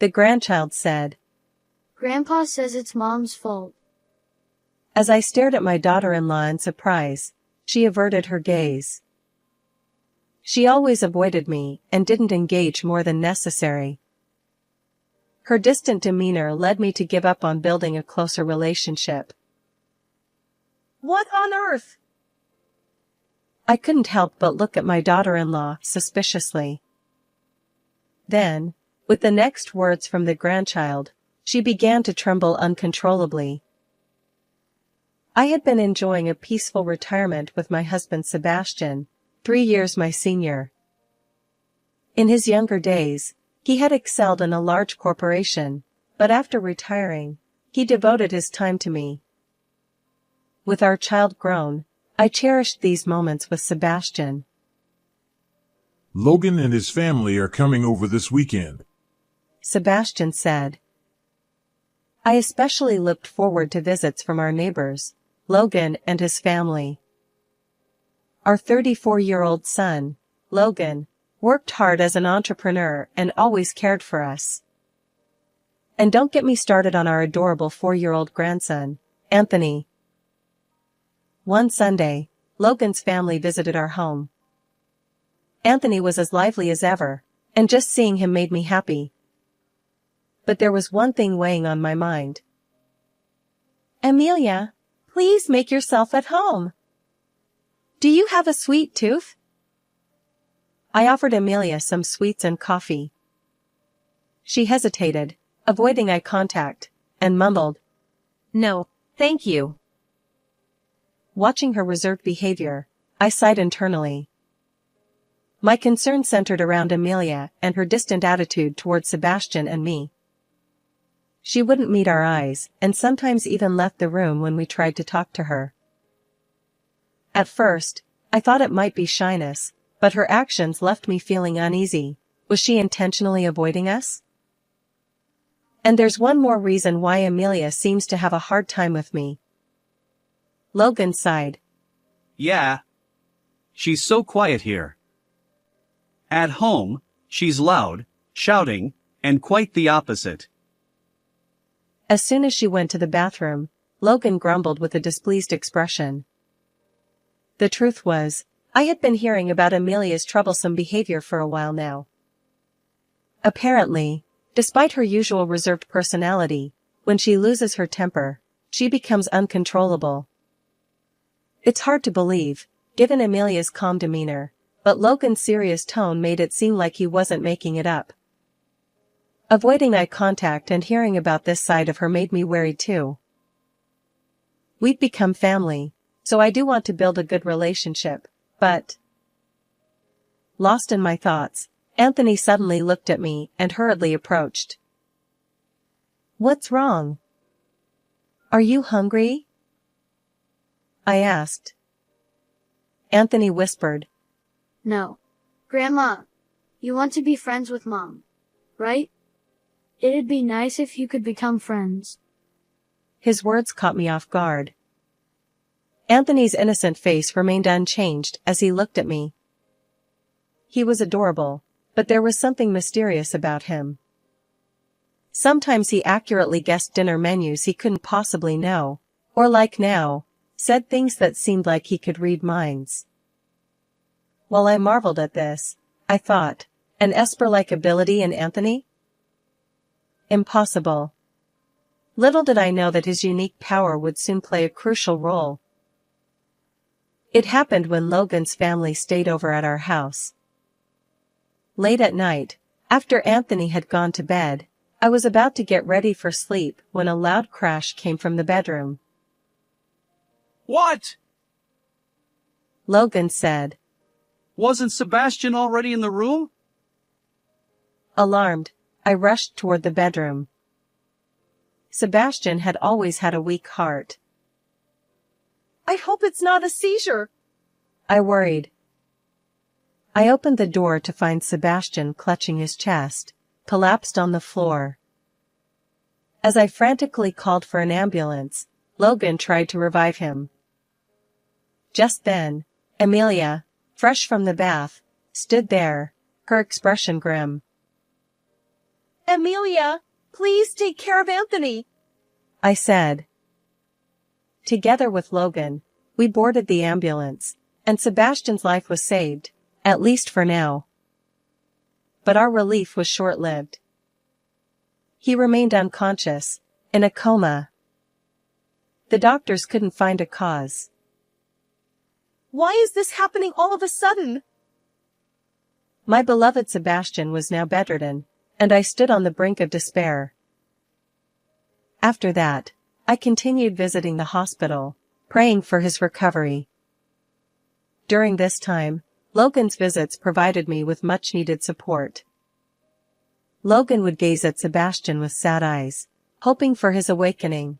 The grandchild said. Grandpa says it's Mom's fault. As I stared at my daughter-in-law in surprise, she averted her gaze. She always avoided me and didn't engage more than necessary. Her distant demeanor led me to give up on building a closer relationship. What on earth? I couldn't help but look at my daughter-in-law suspiciously. Then, with the next words from the grandchild, she began to tremble uncontrollably. I had been enjoying a peaceful retirement with my husband Sebastian, 3 years my senior. In his younger days, he had excelled in a large corporation, but after retiring, he devoted his time to me. With our child grown, I cherished these moments with Sebastian. Logan and his family are coming over this weekend, Sebastian said. I especially looked forward to visits from our neighbors, Logan and his family. Our 34-year-old son, Logan, worked hard as an entrepreneur and always cared for us. And don't get me started on our adorable 4-year-old grandson, Anthony. One Sunday, Logan's family visited our home. Anthony was as lively as ever, and just seeing him made me happy. But there was one thing weighing on my mind. Amelia, please make yourself at home. Do you have a sweet tooth? I offered Amelia some sweets and coffee. She hesitated, avoiding eye contact, and mumbled, No, thank you. Watching her reserved behavior, I sighed internally. My concern centered around Amelia and her distant attitude toward Sebastian and me. She wouldn't meet our eyes, and sometimes even left the room when we tried to talk to her. At first, I thought it might be shyness, but her actions left me feeling uneasy. Was she intentionally avoiding us? And there's one more reason why Amelia seems to have a hard time with me. Logan sighed. Yeah. She's so quiet here. At home, she's loud, shouting, and quite the opposite. As soon as she went to the bathroom, Logan grumbled with a displeased expression. The truth was, I had been hearing about Amelia's troublesome behavior for a while now. Apparently, despite her usual reserved personality, when she loses her temper, she becomes uncontrollable. It's hard to believe, given Amelia's calm demeanor, but Logan's serious tone made it seem like he wasn't making it up. Avoiding eye contact and hearing about this side of her made me wary too. We've become family, so I do want to build a good relationship, but... Lost in my thoughts, Anthony suddenly looked at me and hurriedly approached. What's wrong? Are you hungry? I asked. Anthony whispered. No. Grandma, you want to be friends with Mom, right? It'd be nice if you could become friends. His words caught me off guard. Anthony's innocent face remained unchanged as he looked at me. He was adorable, but there was something mysterious about him. Sometimes he accurately guessed dinner menus he couldn't possibly know, or like now, said things that seemed like he could read minds. While I marveled at this, I thought, an Esper-like ability in Anthony? Impossible. Little did I know that his unique power would soon play a crucial role. It happened when Logan's family stayed over at our house. Late at night, after Anthony had gone to bed, I was about to get ready for sleep when a loud crash came from the bedroom. What? Logan said. Wasn't Sebastian already in the room? Alarmed, I rushed toward the bedroom. Sebastian had always had a weak heart. I hope it's not a seizure, I worried. I opened the door to find Sebastian clutching his chest, collapsed on the floor. As I frantically called for an ambulance, Logan tried to revive him. Just then, Amelia, fresh from the bath, stood there, her expression grim. Amelia, please take care of Anthony, I said. Together with Logan, we boarded the ambulance, and Sebastian's life was saved, at least for now. But our relief was short-lived. He remained unconscious, in a coma. The doctors couldn't find a cause. Why is this happening all of a sudden? My beloved Sebastian was now bedridden, and I stood on the brink of despair. After that, I continued visiting the hospital, praying for his recovery. During this time, Logan's visits provided me with much-needed support. Logan would gaze at Sebastian with sad eyes, hoping for his awakening.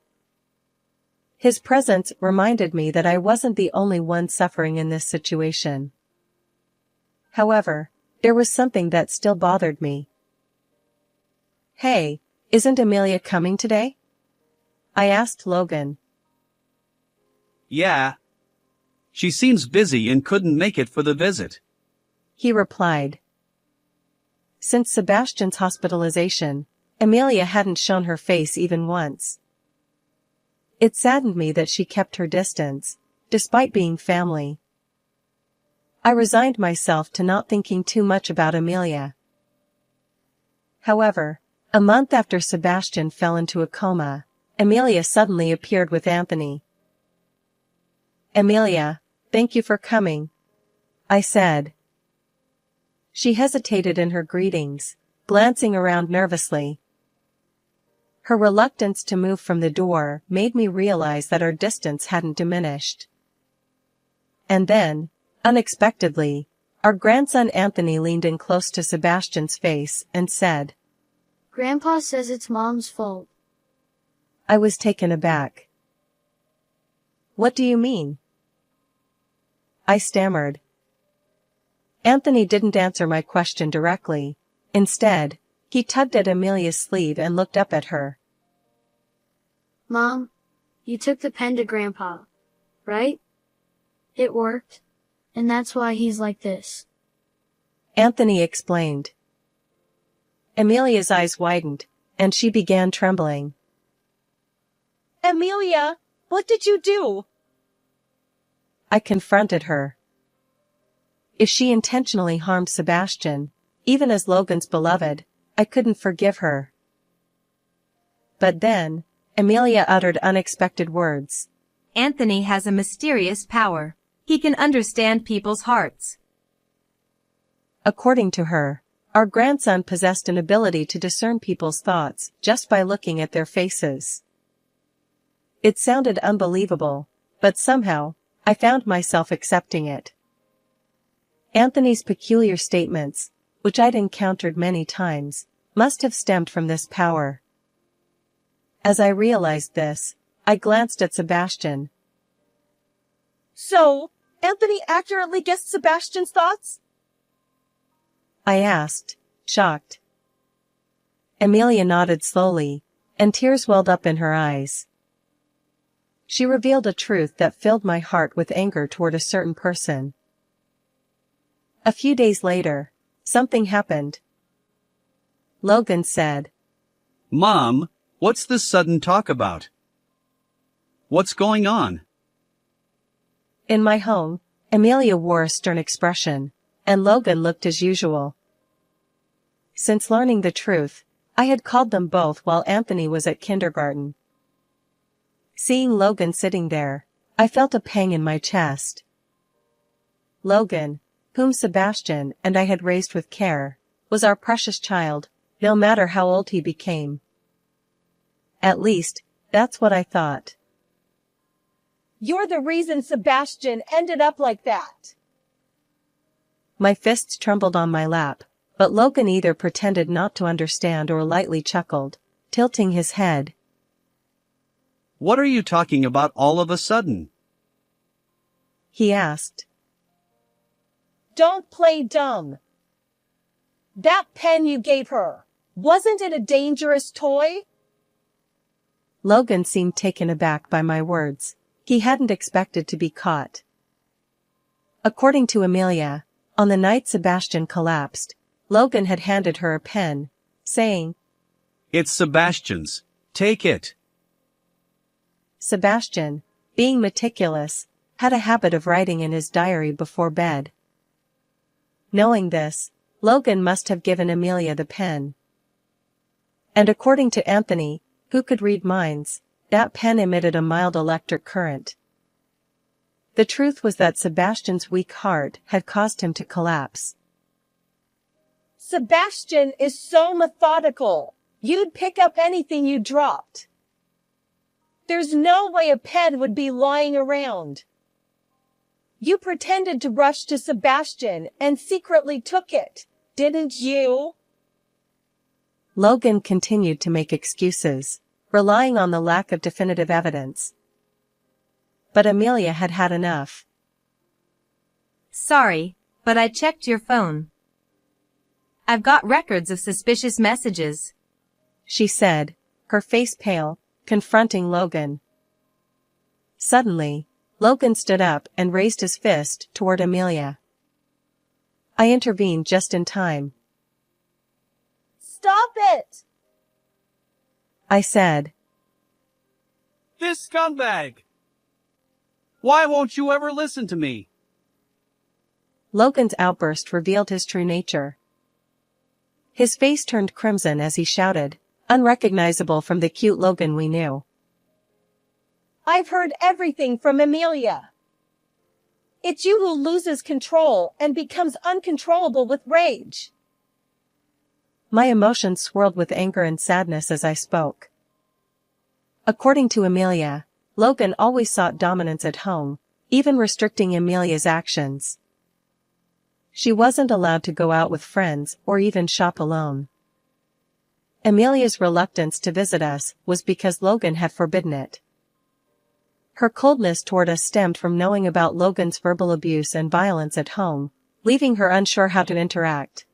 His presence reminded me that I wasn't the only one suffering in this situation. However, there was something that still bothered me. "Hey, isn't Amelia coming today?" I asked Logan. Yeah. She seems busy and couldn't make it for the visit, he replied. Since Sebastian's hospitalization, Amelia hadn't shown her face even once. It saddened me that she kept her distance, despite being family. I resigned myself to not thinking too much about Amelia. However, a month after Sebastian fell into a coma, Amelia suddenly appeared with Anthony. "Amelia, thank you for coming," I said. She hesitated in her greetings, glancing around nervously. Her reluctance to move from the door made me realize that our distance hadn't diminished. And then, unexpectedly, our grandson Anthony leaned in close to Sebastian's face and said, Grandpa says it's Mom's fault. I was taken aback. "What do you mean?" I stammered. Anthony didn't answer my question directly. Instead, he tugged at Amelia's sleeve and looked up at her. Mom, you took the pen to Grandpa, right? It worked, and that's why he's like this. Anthony explained. Amelia's eyes widened, and she began trembling. Amelia, what did you do? I confronted her. If she intentionally harmed Sebastian, even as Logan's beloved, I couldn't forgive her. But then, Amelia uttered unexpected words. Anthony has a mysterious power. He can understand people's hearts. According to her, our grandson possessed an ability to discern people's thoughts just by looking at their faces. It sounded unbelievable, but somehow, I found myself accepting it. Anthony's peculiar statements, which I'd encountered many times, must have stemmed from this power. As I realized this, I glanced at Sebastian. So, Anthony accurately guessed Sebastian's thoughts? I asked, shocked. Amelia nodded slowly, and tears welled up in her eyes. She revealed a truth that filled my heart with anger toward a certain person. A few days later, something happened. Logan said, "Mom, what's this sudden talk about? What's going on?" In my home, Amelia wore a stern expression, and Logan looked as usual. Since learning the truth, I had called them both while Anthony was at kindergarten. Seeing Logan sitting there, I felt a pang in my chest. Logan, whom Sebastian and I had raised with care, was our precious child, no matter how old he became. At least, that's what I thought. You're the reason Sebastian ended up like that. My fists trembled on my lap, but Logan either pretended not to understand or lightly chuckled, tilting his head. "What are you talking about all of a sudden?" He asked. Don't play dumb. That pen you gave her, wasn't it a dangerous toy? Logan seemed taken aback by my words. He hadn't expected to be caught. According to Amelia, on the night Sebastian collapsed, Logan had handed her a pen, saying, It's Sebastian's. Take it. Sebastian, being meticulous, had a habit of writing in his diary before bed. Knowing this, Logan must have given Amelia the pen. And according to Anthony, who could read minds, that pen emitted a mild electric current. The truth was that Sebastian's weak heart had caused him to collapse. Sebastian is so methodical. You'd pick up anything you dropped. There's no way a pen would be lying around. You pretended to rush to Sebastian and secretly took it, didn't you? Logan continued to make excuses, relying on the lack of definitive evidence. But Amelia had had enough. Sorry, but I checked your phone. I've got records of suspicious messages, she said, her face pale, confronting Logan. Suddenly, Logan stood up and raised his fist toward Amelia. I intervened just in time. Stop it! I said. This scumbag! Why won't you ever listen to me? Logan's outburst revealed his true nature. His face turned crimson as he shouted, unrecognizable from the cute Logan we knew. I've heard everything from Amelia. It's you who loses control and becomes uncontrollable with rage. My emotions swirled with anger and sadness as I spoke. According to Amelia, Logan always sought dominance at home, even restricting Amelia's actions. She wasn't allowed to go out with friends or even shop alone. Amelia's reluctance to visit us was because Logan had forbidden it. Her coldness toward us stemmed from knowing about Logan's verbal abuse and violence at home, leaving her unsure how to interact.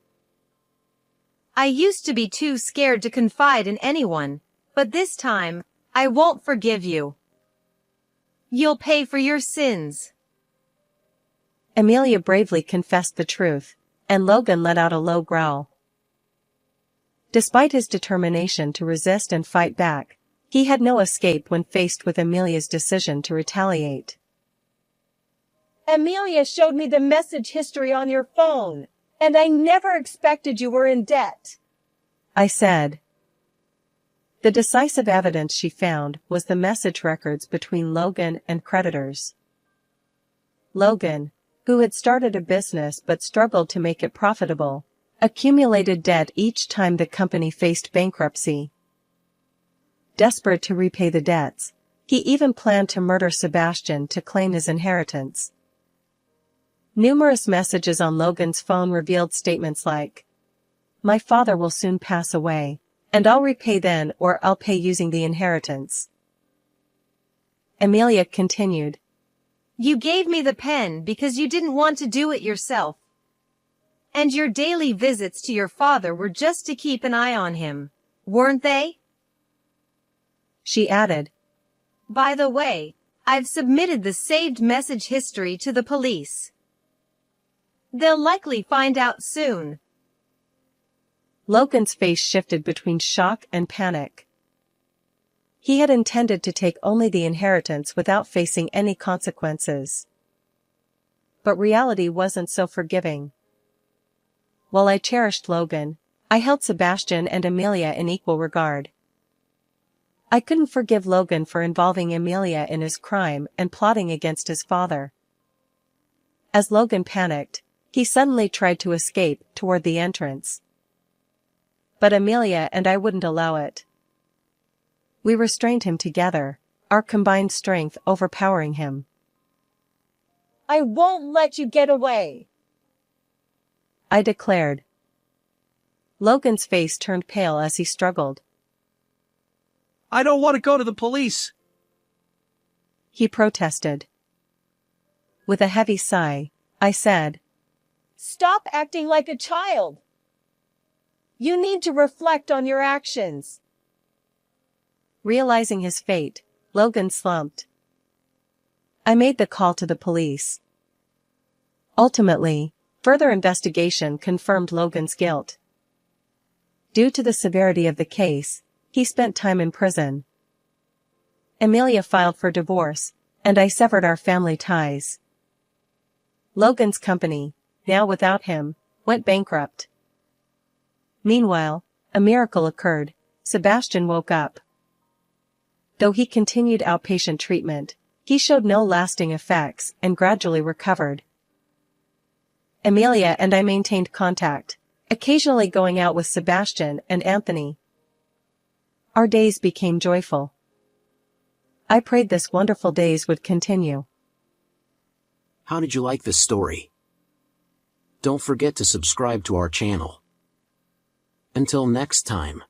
I used to be too scared to confide in anyone, but this time, I won't forgive you. You'll pay for your sins. Amelia bravely confessed the truth, and Logan let out a low growl. Despite his determination to resist and fight back, he had no escape when faced with Amelia's decision to retaliate. Amelia showed me the message history on your phone, and I never expected you were in debt, I said. The decisive evidence she found was the message records between Logan and creditors. Logan, who had started a business but struggled to make it profitable, accumulated debt each time the company faced bankruptcy. Desperate to repay the debts, he even planned to murder Sebastian to claim his inheritance. Numerous messages on Logan's phone revealed statements like, "My father will soon pass away, and I'll repay then, or I'll pay using the inheritance." Amelia continued, You gave me the pen because you didn't want to do it yourself. And your daily visits to your father were just to keep an eye on him, weren't they? She added. By the way, I've submitted the saved message history to the police. They'll likely find out soon. Logan's face shifted between shock and panic. He had intended to take only the inheritance without facing any consequences. But reality wasn't so forgiving. While I cherished Logan, I held Sebastian and Amelia in equal regard. I couldn't forgive Logan for involving Amelia in his crime and plotting against his father. As Logan panicked, he suddenly tried to escape toward the entrance. But Amelia and I wouldn't allow it. We restrained him together, our combined strength overpowering him. I won't let you get away, I declared. Logan's face turned pale as he struggled. I don't want to go to the police, he protested. With a heavy sigh, I said, Stop acting like a child. You need to reflect on your actions. Realizing his fate, Logan slumped. I made the call to the police. Ultimately, further investigation confirmed Logan's guilt. Due to the severity of the case, He spent time in prison. Amelia filed for divorce, and I severed our family ties. Logan's company, now without him, went bankrupt. Meanwhile, a miracle occurred. Sebastian woke up. Though he continued outpatient treatment, he showed no lasting effects and gradually recovered. Amelia and I maintained contact, occasionally going out with Sebastian and Anthony. Our days became joyful. I prayed this wonderful days would continue. How did you like this story? Don't forget to subscribe to our channel. Until next time.